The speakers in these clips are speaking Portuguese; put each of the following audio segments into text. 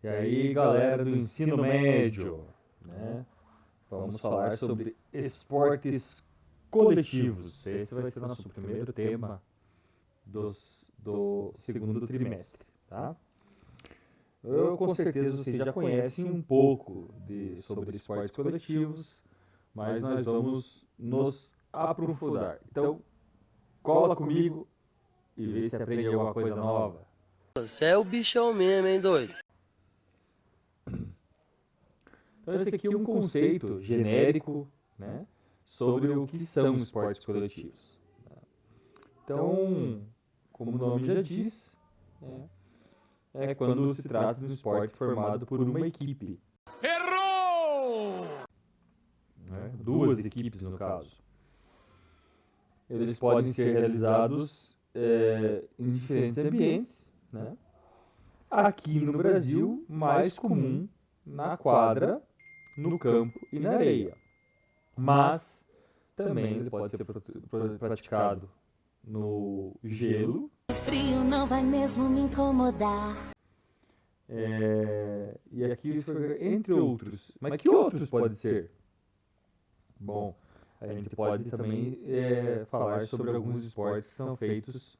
E aí, galera do ensino médio, né? Vamos falar sobre esportes coletivos. Esse vai ser nosso primeiro tema do segundo trimestre, tá? Com certeza vocês já conhecem um pouco sobre esportes coletivos, mas nós vamos nos aprofundar. Então, cola comigo e vê se aprende alguma coisa nova. Você é o bichão mesmo, hein, doido? Então, esse aqui é um conceito genérico, né, sobre o que são esportes coletivos. Então, como o nome já diz, é quando se trata de um esporte formado por uma equipe. Errou! Duas equipes, no caso. Eles podem ser realizados em diferentes ambientes, né? Aqui no Brasil, mais comum na quadra, no campo e na areia. Mas também ele pode ser praticado no gelo. O frio não vai mesmo me incomodar. E aqui, entre outros. Mas que outros pode ser? Bom, a gente pode também falar sobre alguns esportes que são feitos,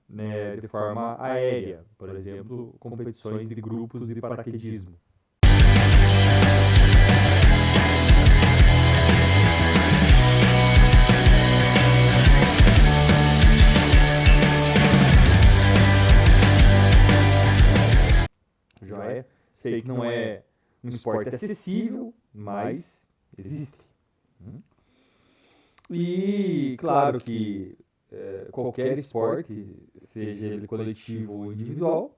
né, de forma aérea. Por exemplo, competições de grupos de paraquedismo. Joia? Sei que não é um esporte acessível, mas existe. E claro que qualquer esporte, seja ele coletivo ou individual,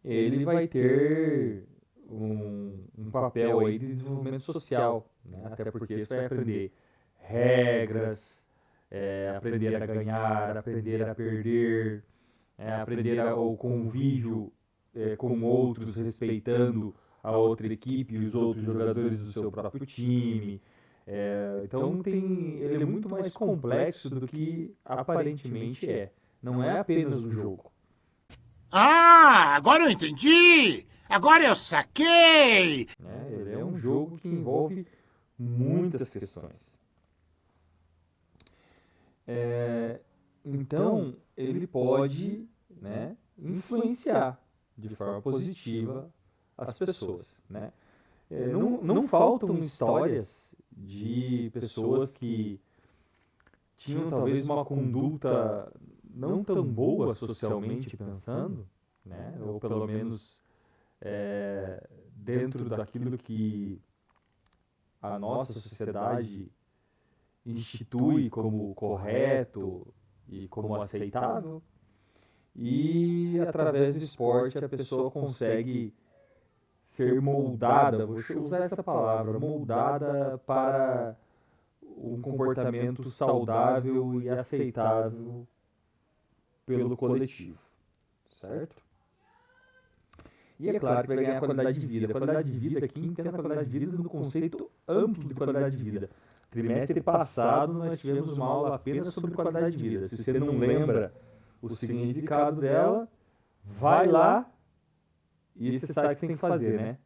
ele vai ter um papel aí de desenvolvimento social, né? Até porque você vai aprender regras, aprender a ganhar, aprender a perder, aprender o convívio com outros, respeitando a outra equipe e os outros jogadores do seu próprio time. Então ele é muito mais complexo do que aparentemente é. Não é apenas um jogo. Ah, agora eu entendi! Agora eu saquei! Ele é um jogo que envolve muitas questões. Então, ele pode, né, influenciar de forma positiva as pessoas, né? Não faltam histórias de pessoas que tinham talvez uma conduta não tão boa socialmente pensando, né? Ou pelo menos dentro daquilo que a nossa sociedade institui como correto e como aceitável, e através do esporte a pessoa consegue ser moldada, vou usar essa palavra, moldada para um comportamento saudável e aceitável pelo coletivo, certo? E é claro que vai ganhar qualidade de vida. Qualidade de vida aqui, entenda a qualidade de vida no conceito amplo de qualidade de vida. Trimestre passado nós tivemos uma aula apenas sobre qualidade de vida. Se você não lembra o significado dela, vai lá e você sabe o que você tem que fazer, né?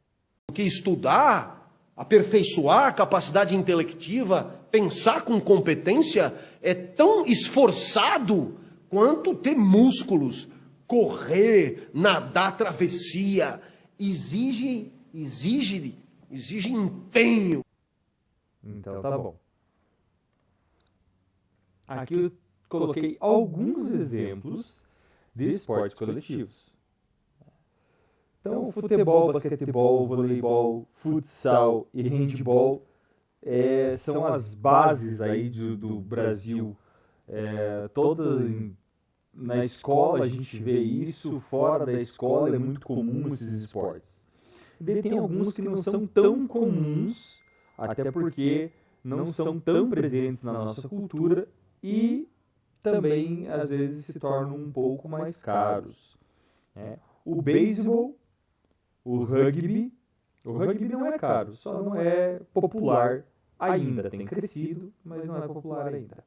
Porque estudar, aperfeiçoar a capacidade intelectiva, pensar com competência é tão esforçado quanto ter músculos, correr, nadar travessia. Exige empenho. Então tá bom. Aqui eu coloquei alguns exemplos de esportes coletivos. Então, futebol, basquetebol, voleibol, futsal e handebol são as bases aí do Brasil. Na escola a gente vê isso, fora da escola é muito comum esses esportes. E tem alguns que não são tão comuns, até porque não são tão presentes na nossa cultura e também às vezes se tornam um pouco mais caros. O beisebol, o rugby não é caro, só não é popular ainda. Tem crescido, mas não é popular ainda.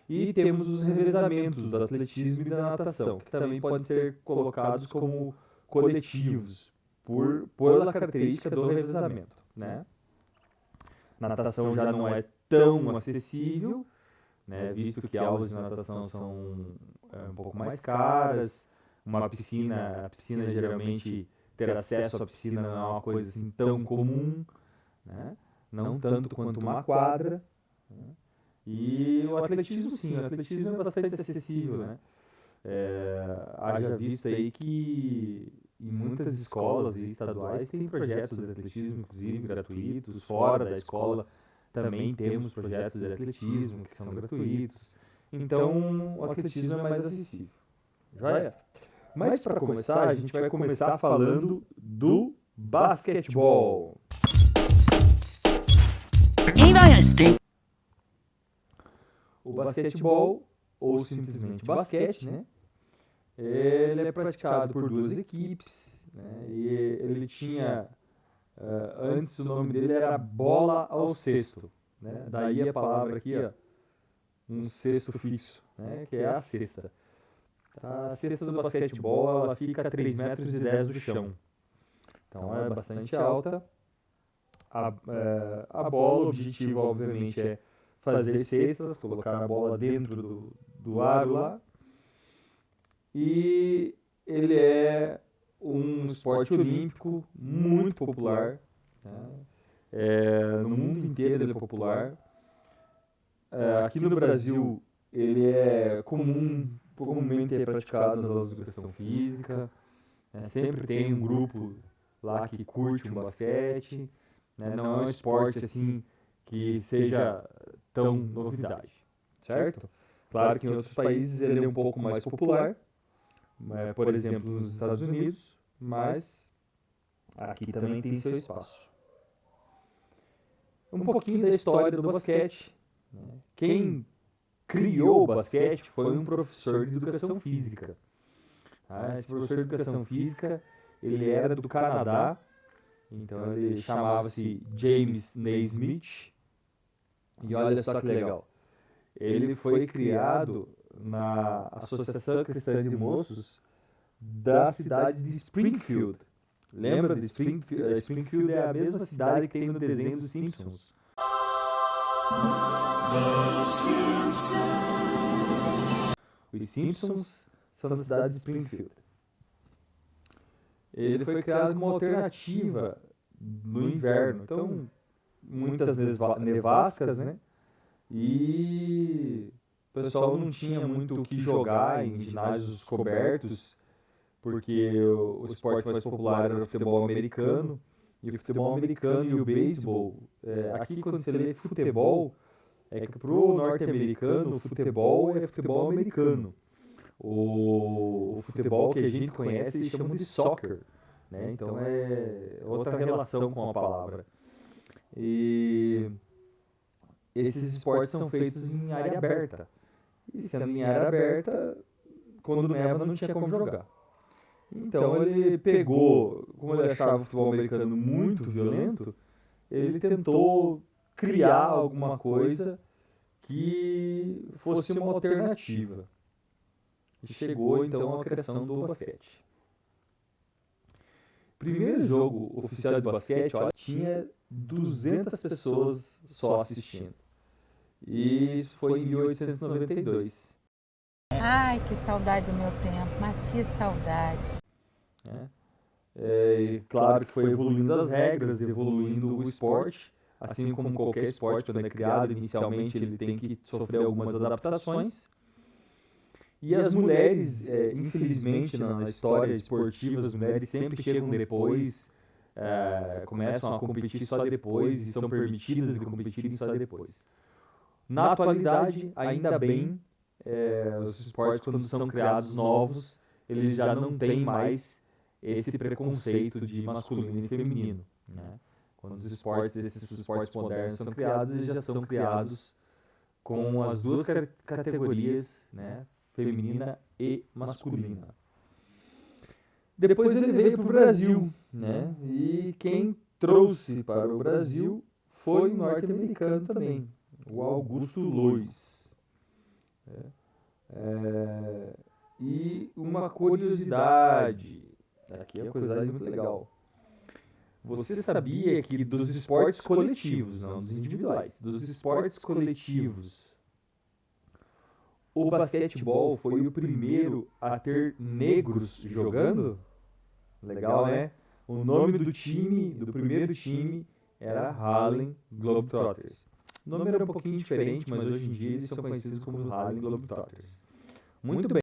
E temos os revezamentos do atletismo e da natação, que também podem ser colocados como coletivos, pela característica do revezamento, né? Natação já não é tão acessível, né? Visto que aulas de natação são um pouco mais caras, a piscina geralmente ter acesso à piscina não é uma coisa assim tão comum, né? Não tanto quanto uma quadra, né? E o atletismo sim, o atletismo é bastante acessível, né? Haja visto aí que em muitas escolas e estaduais tem projetos de atletismo, inclusive gratuitos, fora da escola também temos projetos de atletismo que são gratuitos, então o atletismo é mais acessível. Joia? Mas para começar, a gente vai começar falando do basquetebol. O basquetebol, ou simplesmente basquete, né? Ele é praticado por duas equipes, né? E ele tinha, antes o nome dele era bola ao cesto, né? Daí a palavra aqui, ó, um cesto fixo, né? Que é a cesta. A cesta do basquetebol, ela fica a 3,10 metros do chão. Então é bastante alta. A bola, o objetivo obviamente é fazer cestas, colocar a bola dentro do aro lá. E ele é um esporte olímpico muito popular, né? No mundo inteiro ele é popular. Aqui no Brasil ele é comumente é praticado nas aulas de educação física, né? Sempre tem um grupo lá que curte um basquete, né? Não é um esporte assim que seja tão novidade, certo? Claro que em outros países ele é um pouco mais popular, por exemplo nos Estados Unidos, mas aqui também tem seu espaço. Um pouquinho da história do basquete, né? Quem criou o basquete foi um professor de educação física. Esse professor de educação física, ele era do Canadá, então ele chamava-se James Naismith. E olha só que legal, ele foi criado na Associação Cristã de Moços da cidade de Springfield. Lembra de Springfield? Springfield é a mesma cidade que tem no desenho dos Simpsons. Os Simpsons são da cidade de Springfield. Ele foi criado como uma alternativa no inverno. Então, muitas nevascas, né? E o pessoal não tinha muito o que jogar em ginásios cobertos, porque o esporte mais popular era o futebol americano. E o futebol americano e o beisebol, aqui quando você lê futebol, é que pro norte-americano o futebol é futebol americano. O futebol que a gente conhece eles chamam de soccer, né? Então é outra relação com a palavra. E esses esportes são feitos em área aberta. E sendo em área aberta, quando neva não tinha como jogar. Então ele pegou, como ele achava o futebol americano muito violento, ele tentou criar alguma coisa que fosse uma alternativa. E chegou então à criação do basquete. Primeiro jogo oficial de basquete, olha, tinha 200 pessoas só assistindo. E isso foi em 1892. Ai, que saudade do meu tempo, mas que saudade. E claro que foi evoluindo as regras, evoluindo o esporte, assim como qualquer esporte, quando é criado, inicialmente ele tem que sofrer algumas adaptações. E as mulheres, infelizmente, na história esportiva, as mulheres sempre chegam depois, começam a competir só depois e são permitidas de competirem só depois. Na atualidade, ainda bem, os esportes, quando são criados novos, eles já não têm mais esse preconceito de masculino e feminino, né? Quando esses esportes modernos são criados, eles já são criados com as duas categorias, né? Feminina e masculina. Depois ele veio para o Brasil, né? E quem trouxe para o Brasil foi um norte-americano também, o Augusto Lois. E uma curiosidade, aqui é uma curiosidade muito legal. Você sabia que dos esportes coletivos, não dos individuais, dos esportes coletivos, o basquetebol foi o primeiro a ter negros jogando? Legal, né? O nome do time, do primeiro time, era Harlem Globetrotters. O nome era um pouquinho diferente, mas hoje em dia eles são conhecidos como Harlem Globetrotters. Muito bem.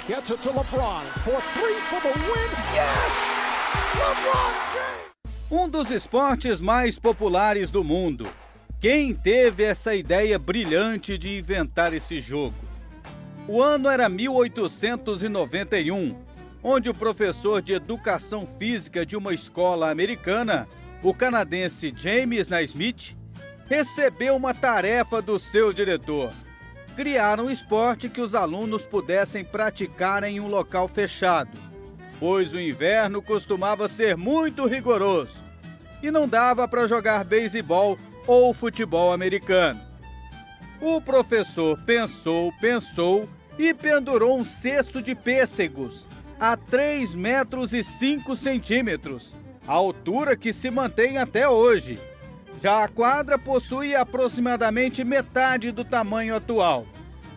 Gets it to LeBron for three for the win. Yes! LeBron James! Um dos esportes mais populares do mundo. Quem teve essa ideia brilhante de inventar esse jogo? O ano era 1891, onde o professor de educação física de uma escola americana, o canadense James Naismith, recebeu uma tarefa do seu diretor: criar um esporte que os alunos pudessem praticar em um local fechado, pois o inverno costumava ser muito rigoroso e não dava para jogar beisebol ou futebol americano. O professor pensou e pendurou um cesto de pêssegos a 3 metros e 5 centímetros, a altura que se mantém até hoje. Já a quadra possui aproximadamente metade do tamanho atual.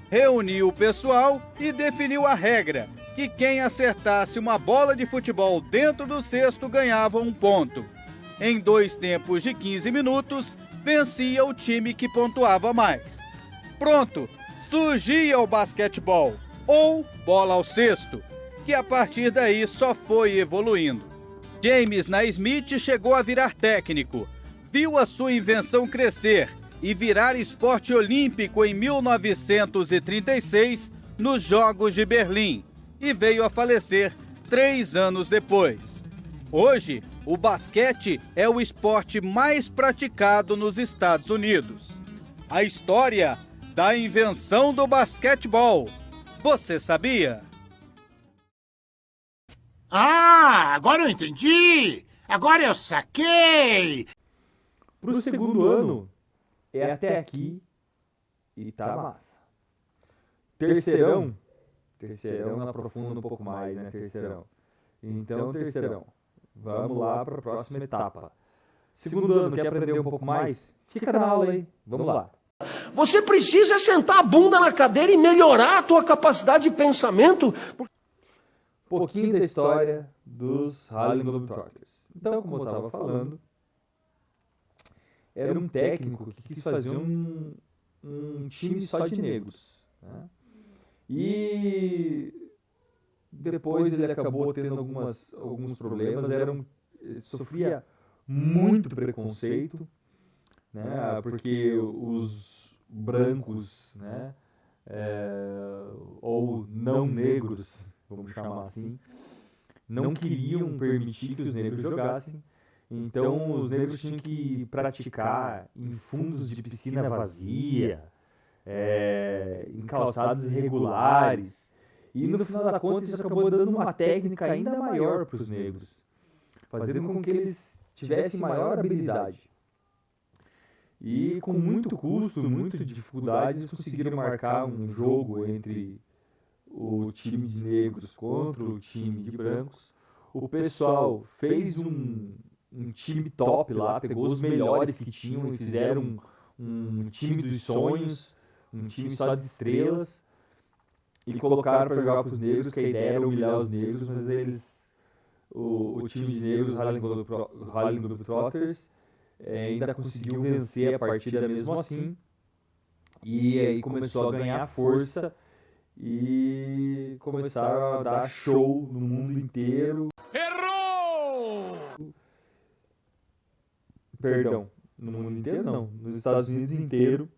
Reuniu o pessoal e definiu a regra, que quem acertasse uma bola de futebol dentro do cesto ganhava 1 ponto. Em 2 tempos de 15 minutos, vencia o time que pontuava mais. Pronto, surgia o basquetebol, ou bola ao cesto, que a partir daí só foi evoluindo. James Naismith chegou a virar técnico, viu a sua invenção crescer e virar esporte olímpico em 1936 nos Jogos de Berlim, e veio a falecer 3 anos depois. Hoje, o basquete é o esporte mais praticado nos Estados Unidos. A história da invenção do basquetebol. Você sabia? Ah, agora eu entendi! Agora eu saquei! Pro segundo ano, é até aqui e tá massa. Terceirão aprofunda um pouco mais, né, terceirão? Então, terceirão, vamos lá para a próxima etapa. Segundo ano, quer aprender um pouco mais? Fica na aula aí, vamos lá. Você precisa sentar a bunda na cadeira e melhorar a tua capacidade de pensamento. Pouquinho da história dos Harlem Globetrotters. Então, como eu estava falando, era um técnico que quis fazer um time só de negros, né? E depois ele acabou tendo alguns problemas, sofria muito preconceito, né? Porque os brancos, né, ou não negros, vamos chamar assim, não queriam permitir que os negros jogassem. Então os negros tinham que praticar em fundos de piscina vazia, em calçados irregulares. E no final da conta isso acabou dando uma técnica ainda maior para os negros, fazendo com que eles tivessem maior habilidade. E com muito custo, muita dificuldade, eles conseguiram marcar um jogo entre o time de negros contra o time de brancos. O pessoal fez um time top lá, pegou os melhores que tinham e fizeram um time dos sonhos, um time só de estrelas, e colocaram para jogar para os negros, que a ideia era humilhar os negros, mas o time de negros, os Harlem Globetrotters, ainda conseguiu vencer a partida mesmo assim, e aí começou a ganhar força e começaram a dar show no mundo inteiro. Errou! Perdão, no mundo inteiro não, nos Estados Unidos inteiro.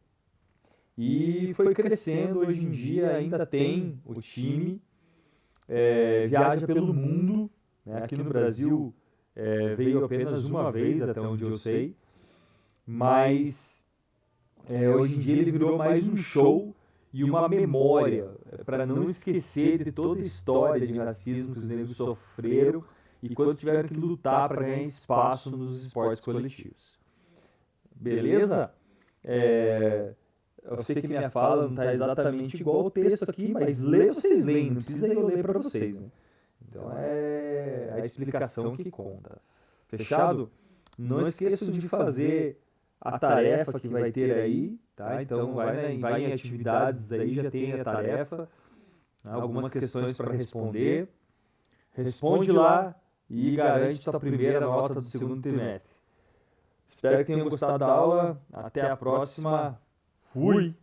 E foi crescendo, hoje em dia ainda tem o time, viaja pelo mundo, né? Aqui no Brasil veio apenas uma vez, até onde eu sei, mas hoje em dia ele virou mais um show e uma memória para não esquecer de toda a história de racismo que os negros sofreram e quando tiveram que lutar para ganhar espaço nos esportes coletivos. Beleza? Eu sei que minha fala não está exatamente igual ao texto aqui, mas vocês leem, não precisa eu ler para vocês, né? Então é a explicação que conta. Fechado? Não esqueçam de fazer a tarefa que vai ter aí, tá? Então vai em atividades aí, já tem a tarefa, algumas questões para responder. Responde lá e garante sua primeira nota do segundo trimestre. Espero que tenham gostado da aula. Até a próxima. Fui!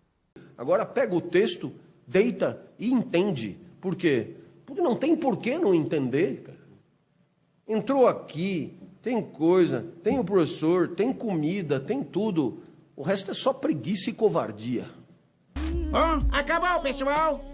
Agora pega o texto, deita e entende. Por quê? Porque não tem por que não entender, cara. Entrou aqui, tem coisa, tem o professor, tem comida, tem tudo. O resto é só preguiça e covardia. Acabou, pessoal!